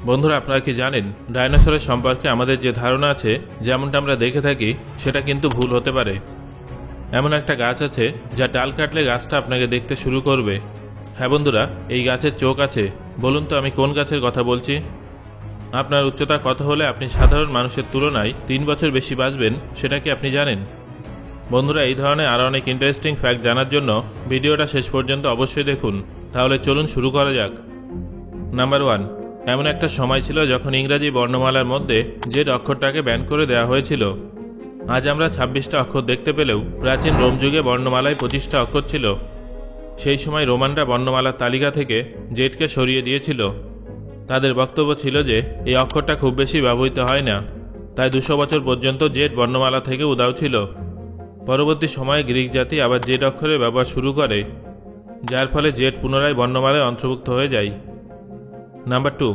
বন্ধুরা, আপনারা কি জানেন ডাইনোসরের সম্পর্কে আমাদের যে ধারণা আছে, যেমনটা আমরা দেখে থাকি, সেটা কিন্তু ভুল হতে পারে। এমন একটা গাছ আছে যা ডাল কাটলে গাছটা আপনাকে দেখতে শুরু করবে। হ্যাঁ বন্ধুরা, এই গাছের চোখ আছে। বলুন তো আমি কোন গাছের কথা বলছি? আপনার উচ্চতা কত হলে আপনি সাধারণ মানুষের তুলনায় 3 বছর বেশি বাঁচবেন, সেটা কি আপনি জানেন? বন্ধুরা, এই ধরনের আরও অনেক ইন্টারেস্টিং ফ্যাক্ট জানার জন্য ভিডিওটা শেষ পর্যন্ত অবশ্যই দেখুন। তাহলে চলুন শুরু করা যাক। নাম্বার 1, এমন একটা সময় ছিল যখন ইংরাজি বর্ণমালার মধ্যে জেড অক্ষরটাকে ব্যান করে দেওয়া হয়েছিল। আজ আমরা 26টা অক্ষর দেখতে পেলেও প্রাচীন রোম যুগে বর্ণমালায় 25টা অক্ষর ছিল। সেই সময় রোমানরা বর্ণমালার তালিকা থেকে জেডকে সরিয়ে দিয়েছিল। তাদের বক্তব্য ছিল যে এই অক্ষরটা খুব বেশি ব্যবহৃত হয় না, তাই 200 বছর পর্যন্ত জেড বর্ণমালা থেকে উধাও ছিল। পরবর্তী সময়ে গ্রিক জাতি আবার জেড অক্ষরের ব্যবহার শুরু করে, যার ফলে জেড পুনরায় বর্ণমালায় অন্তর্ভুক্ত হয়ে যায়। নাম্বার 2,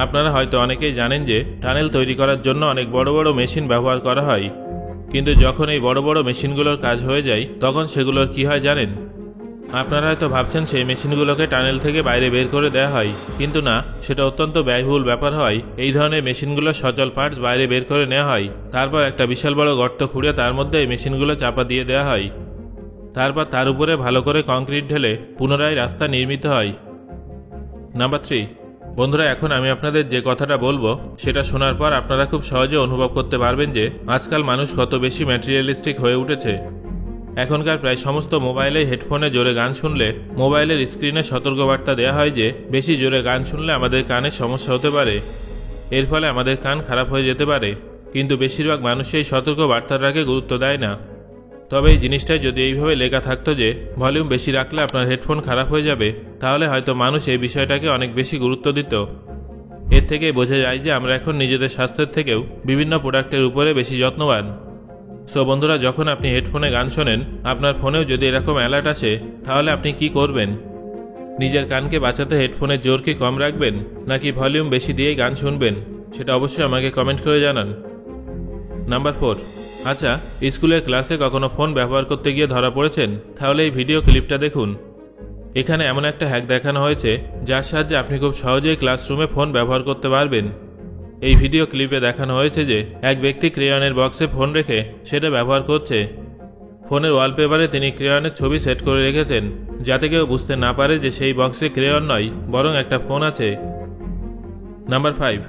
আপনারা হয়তো অনেকেই জানেন যে টানেল তৈরি করার জন্য অনেক বড় বড় মেশিন ব্যবহার করা হয়, কিন্তু যখন এই বড় বড় মেশিনগুলোর কাজ হয়ে যায় তখন সেগুলোর কি হয় জানেন? আপনারা হয়তো ভাবছেন সেই মেশিনগুলোকে টানেল থেকে বাইরে বের করে দেওয়া হয়, কিন্তু না, সেটা অত্যন্ত ব্যয়বহুল ব্যাপার হয়। এই ধরনের মেশিনগুলোর সচল পার্টস বাইরে বের করে নেওয়া হয়, তারপর একটা বিশাল বড় গর্ত খুঁড়ে তার মধ্যে এই মেশিনগুলো চাপা দিয়ে দেওয়া হয়। তারপর তার উপরে ভালো করে কংক্রিট ঢেলে পুনরায় রাস্তা নির্মিত হয়। নাম্বার 3, বন্ধুরা, এখন আমি আপনাদের যে কথাটা বলবো সেটা শোনার পর আপনারা খুব সহজে অনুভব করতে পারবেন যে আজকাল মানুষ কত বেশি ম্যাটেরিয়ালিস্টিক হয়ে উঠেছে। এখনকার প্রায় সমস্ত মোবাইলে হেডফোনে জোরে গান শুনলে মোবাইলের স্ক্রিনে সতর্কবার্তা দেওয়া হয় যে বেশি জোরে গান শুনলে আমাদের কানের সমস্যা হতে পারে, এর ফলে আমাদের কান খারাপ হয়ে যেতে পারে। কিন্তু বেশিরভাগ মানুষ এই সতর্কবার্তাটাকে গুরুত্ব দেয় না। তবে এই জিনিসটাই যদি এইভাবে লেখা থাকতো যে ভলিউম বেশি রাখলে আপনার হেডফোন খারাপ হয়ে যাবে, তাহলে হয়তো মানুষ এই বিষয়টাকে অনেক বেশি গুরুত্ব দিত। এর থেকেই বোঝা যায় যে আমরা এখন নিজেদের স্বাস্থ্যের থেকেও বিভিন্ন প্রোডাক্টের উপরে বেশি যত্নবান। সো বন্ধুরা, যখন আপনি হেডফোনে গান শোনেন, আপনার ফোনেও যদি এরকম অ্যালার্ট আসে, তাহলে আপনি কি করবেন? নিজের কানকে বাঁচাতে হেডফোনের জোর কি কম রাখবেন, নাকি ভলিউম বেশি দিয়েই গান শুনবেন? সেটা অবশ্যই আমাকে কমেন্ট করে জানান। নাম্বার 4, আচ্ছা, স্কুলের ক্লাসে কখনো ফোন ব্যবহার করতে গিয়ে ধরা পড়েছেন? তাহলে এই ভিডিও ক্লিপটা দেখুন। এখানে এমন একটা হ্যাক দেখানো হয়েছে যার সাহায্যে আপনি খুব সহজেই ক্লাসরুমে ফোন ব্যবহার করতে পারবেন। এই ভিডিও ক্লিপে দেখানো হয়েছে যে এক ব্যক্তি ক্রেয়নের বক্সে ফোন রেখে সেটা ব্যবহার করছে। ফোনের ওয়ালপেপারে তিনি ক্রেয়নের ছবি সেট করে রেখেছেন, যাতে কেউ বুঝতে না পারে যে সেই বক্সে ক্রেয়ন নয়, বরং একটা ফোন আছে। নাম্বার 5,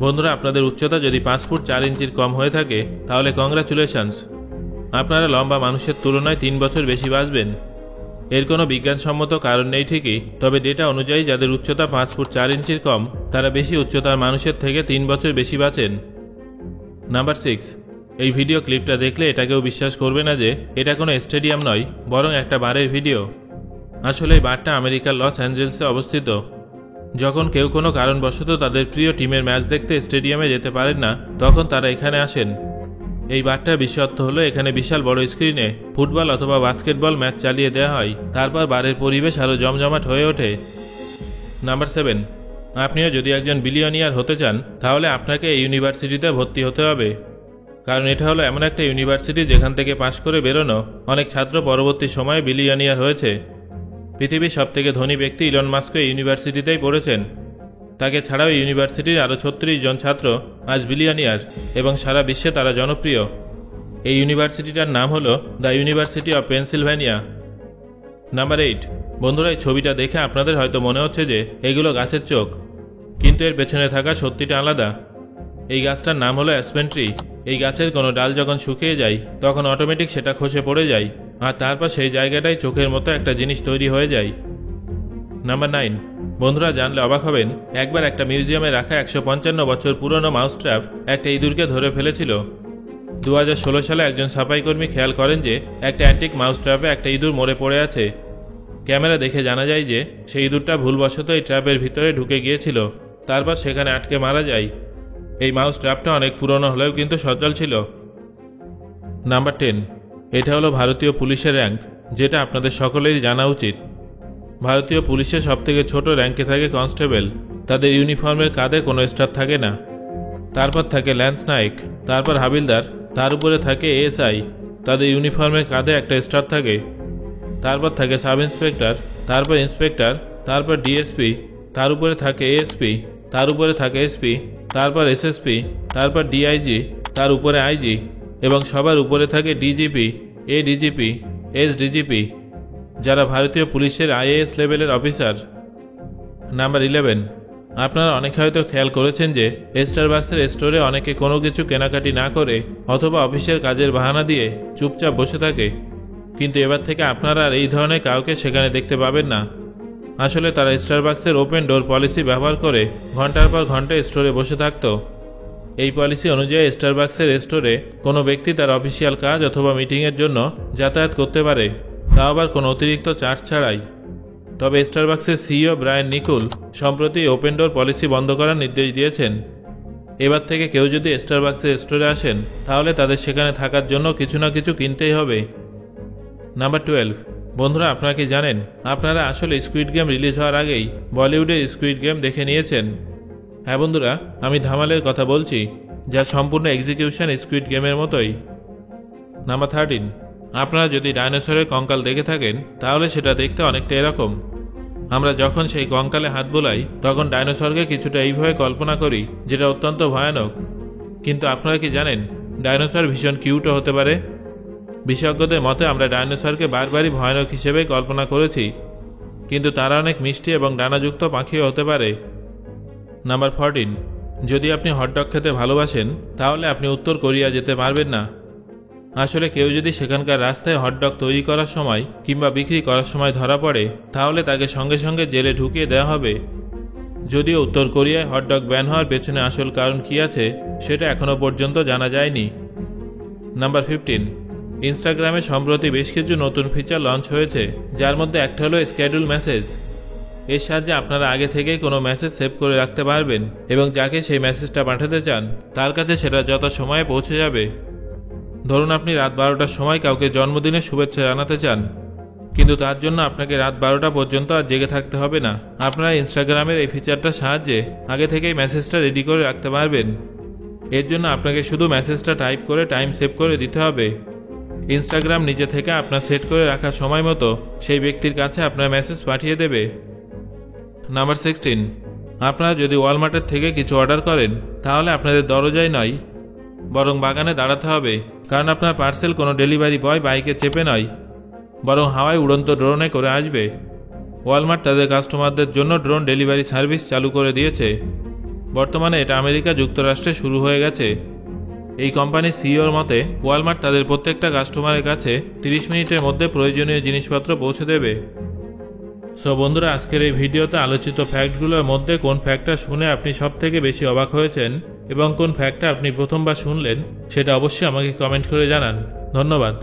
বন্ধুরা, আপনাদের উচ্চতা যদি 5 ফুট 4 ইঞ্চির কম হয়ে থাকে, তাহলে কংগ্রাচুলেশনস, আপনারা লম্বা মানুষের তুলনায় 3 বছর বেশি বাঁচবেন। এর কোনো বিজ্ঞানসম্মত কারণ নেই ঠিকই, তবে ডেটা অনুযায়ী যাদের উচ্চতা 5 ফুট 4 ইঞ্চির কম, তারা বেশি উচ্চতার মানুষের থেকে 3 বছর বেশি বাঁচেন। নাম্বার 6, এই ভিডিও ক্লিপটা দেখলে এটাকেও বিশ্বাস করবে না যে এটা কোনো স্টেডিয়াম নয়, বরং একটা বারের ভিডিও। আসলে এই বারটা আমেরিকার লস অ্যাঞ্জেলসে অবস্থিত। যখন কেউ কোনো কারণবশত তাদের প্রিয় টিমের ম্যাচ দেখতে স্টেডিয়ামে যেতে পারেন না, তখন তারা এখানে আসেন। এই বারটার বিশেষত্ব হলো এখানে বিশাল বড় স্ক্রিনে ফুটবল অথবা বাস্কেটবল ম্যাচ চালিয়ে দেওয়া হয়, তারপর বারের পরিবেশ আরও জমজমাট হয়ে ওঠে। নাম্বার 7, আপনিও যদি একজন বিলিয়নিয়ার হতে চান, তাহলে আপনাকে এই ইউনিভার্সিটিতে ভর্তি হতে হবে। কারণ এটা হলো এমন একটা ইউনিভার্সিটি যেখান থেকে পাশ করে বেরোনো অনেক ছাত্র পরবর্তী সময়ে বিলিয়নিয়ার হয়েছে। পৃথিবীর সবথেকে ধনী ব্যক্তি ইলন মাস্কও এই ইউনিভার্সিটিতেই পড়েছেন। তাকে ছাড়াও ইউনিভার্সিটির আরও 36 জন ছাত্র আজ বিলিয়নিয়ার, এবং সারা বিশ্বে তারা জনপ্রিয়। এই ইউনিভার্সিটিটার নাম হলো the university of Pennsylvania. Number 8, বন্ধুরা, এই ছবিটা দেখে আপনাদের হয়তো মনে হচ্ছে যে এগুলো গাছের চোখ, কিন্তু এর পেছনে থাকা সত্যিটা আলাদা। এই গাছটার নাম হলো অ্যাসপেন ট্রি। এই গাছের কোনো ডাল যখন শুকিয়ে যায় তখন অটোমেটিক সেটা খসে পড়ে যায়, আর তারপর সেই জায়গাটায় চোখের মতো একটা জিনিস তৈরি হয়ে যায়। নাম্বার 9, বন্ধুরা, জানলে অবাক হবেন, একবার একটা মিউজিয়ামে রাখা 155 বছর পুরনো মাউস ট্র্যাপ একটা ইঁদুরকে ধরে ফেলেছিল। 2016 সালে একজন সাফাইকর্মী খেয়াল করেন যে একটা অ্যান্টিক মাউস ট্র্যাপে একটা ইঁদুর মরে পড়ে আছে। ক্যামেরা দেখে জানা যায় যে সেই ইঁদুরটা ভুলবশত এই ট্র্যাপের ভিতরে ঢুকে গিয়েছিল, তারপর সেখানে আটকে মারা যায়। এই মাউস ট্র্যাপটা অনেক পুরনো হলেও কিন্তু সচল ছিল। নাম্বার 10, এটা হলো ভারতীয় পুলিশের র্যাঙ্ক, যেটা আপনাদের সকলেরই জানা উচিত। ভারতীয় পুলিশের সবথেকে ছোট র্যাঙ্কে থাকে কনস্টেবল। তাদের ইউনিফর্মের কাঁধে কোনো স্টার থাকে না। তারপর থাকে ল্যান্স নায়ক, তারপর হাবিলদার, তার উপরে থাকে এএসআই, তাদের ইউনিফর্মের কাঁধে একটা স্টার থাকে। তারপর থাকে সাব ইন্সপেক্টর, তারপর ইন্সপেক্টর, তারপর ডিএসপি, তার উপরে থাকে এএসপি, তার উপরে থাকে এসপি, তারপর এসএসপি, তারপর ডিআইজি, তার উপরে আইজি এবং সবার উপরে থাকে ডিজিপি, এডিজিপি, এসডিজিপি, যারা ভারতীয় পুলিশের আইএএস লেভেলের অফিসার। নাম্বার 11, আপনারা অনেকে হয়তো খেয়াল করেছেন যে স্টারবাক্সের স্টোরে অনেকে কোনো কিছু কেনাকাটি না করে অথবা অফিসের কাজের বাহানা দিয়ে চুপচাপ বসে থাকে, কিন্তু এবার থেকে আপনারা আর এই ধরনের কাউকে সেখানে দেখতে পাবেন না। আসলে তারা স্টারবাক্সের ওপেন ডোর পলিসি ব্যবহার করে ঘন্টার পর ঘন্টা স্টোরে বসে থাকত। এই পলিসি অনুযায়ী স্টারবাক্সের স্টোরে কোনো ব্যক্তি তার অফিসিয়াল কাজ অথবা মিটিংয়ের জন্য যাতায়াত করতে পারে, তাও আবার কোনো অতিরিক্ত চার্জ ছাড়াই। তবে স্টারবাক্সের সিইও ব্রায়ান নিকুল সম্প্রতি ওপেন ডোর পলিসি বন্ধ করার নির্দেশ দিয়েছেন। এবার থেকে কেউ যদি স্টারবাক্সের স্টোরে আসেন তাহলে তাদের সেখানে থাকার জন্য কিছু না কিছু কিনতেই হবে। নাম্বার 12, বন্ধুরা আপনারা কি জানেন আপনারা আসলে স্কুইড গেম রিলিজ হওয়ার আগেই বলিউডের স্কুইড গেম দেখে নিয়েছেন? হ্যাঁ বন্ধুরা, আমি ধামালের কথা বলছি, যা সম্পূর্ণ এক্সিকিউশন স্কুইড গেমের মতোই। নাম্বার 13, আপনারা যদি ডাইনোসরের কঙ্কাল দেখে থাকেন তাহলে সেটা দেখতে অনেকটা এরকম। আমরা যখন সেই কঙ্কালে হাত বোলাই তখন ডাইনোসরকে কিছুটা এইভাবে কল্পনা করি, যেটা অত্যন্ত ভয়ানক। কিন্তু আপনারা কি জানেন ডাইনোসর ভীষণ কিউটও হতে পারে? বিশেষজ্ঞদের মতে আমরা ডাইনোসরকে বারবারই ভয়ানক হিসেবেই কল্পনা করেছি, কিন্তু তারা অনেক মিষ্টি এবং ডানাযুক্ত পাখিও হতে পারে। নাম্বার 14, যদি আপনি হটডগ খেতে ভালোবাসেন তাহলে আপনি উত্তর কোরিয়া যেতে পারবেন না। আসলে কেউ যদি সেখানকার রাস্তায় হটডগ তৈরি করার সময় কিংবা বিক্রি করার সময় ধরা পড়ে তাহলে তাকে সঙ্গে সঙ্গে জেলে ঢুকিয়ে দেওয়া হবে। যদিও উত্তর কোরিয়ায় হটডগ ব্যান হওয়ার পেছনে আসল কারণ কী আছে সেটা এখনও পর্যন্ত জানা যায়নি। নাম্বার 15, ইনস্টাগ্রামে সম্প্রতি বেশ কিছু নতুন ফিচার লঞ্চ হয়েছে, যার মধ্যে একটা হলো স্ক্যাডুল মেসেজ। এর সাহায্যে আপনারা আগে থেকেই কোনো মেসেজ সেভ করে রাখতে পারবেন এবং যাকে সেই মেসেজটা পাঠাতে চান তার কাছে সেটা যত সময়ে পৌঁছে যাবে। ধরুন আপনি রাত 12টার সময় কাউকে জন্মদিনের শুভেচ্ছা জানাতে চান, কিন্তু তার জন্য আপনাকে রাত 12টা পর্যন্ত আর জেগে থাকতে হবে না। আপনারা ইনস্টাগ্রামের এই ফিচারটার সাহায্যে আগে থেকেই মেসেজটা রেডি করে রাখতে পারবেন। এর জন্য আপনাকে শুধু মেসেজটা টাইপ করে টাইম সেভ করে দিতে হবে। ইনস্টাগ্রাম নিজে থেকে আপনার সেট করে রাখার সময় মতো সেই ব্যক্তির কাছে আপনার মেসেজ পাঠিয়ে দেবে। নাম্বার 16, আপনারা যদি ওয়ালমার্টের থেকে কিছু অর্ডার করেন তাহলে আপনাদের দরজায় নয় বরং বাগানে দাঁড়াতে হবে, কারণ আপনার পার্সেল কোনো ডেলিভারি বয় বাইকে চেপে নয় বরং হাওয়ায় উড়ন্ত ড্রোনে করে আসবে। ওয়ালমার্ট তাদের কাস্টমারদের জন্য ড্রোন ডেলিভারি সার্ভিস চালু করে দিয়েছে। বর্তমানে এটা আমেরিকা যুক্তরাষ্ট্রে শুরু হয়ে গেছে। এই কোম্পানির সিইওর মতে ওয়ালমার্ট তাদের প্রত্যেকটা কাস্টমারের কাছে 30 মিনিটের মধ্যে প্রয়োজনীয় জিনিসপত্র পৌঁছে দেবে। সো বন্ধুরা, আজকের এই ভিডিওতে আলোচিত ফ্যাক্টগুলোর মধ্যে কোন ফ্যাক্টটা শুনে আপনি সবথেকে বেশি অবাক হয়েছেন এবং কোন ফ্যাক্টটা আপনি প্রথমবার শুনলেন সেটা অবশ্যই আমাকে কমেন্ট করে জানান। ধন্যবাদ।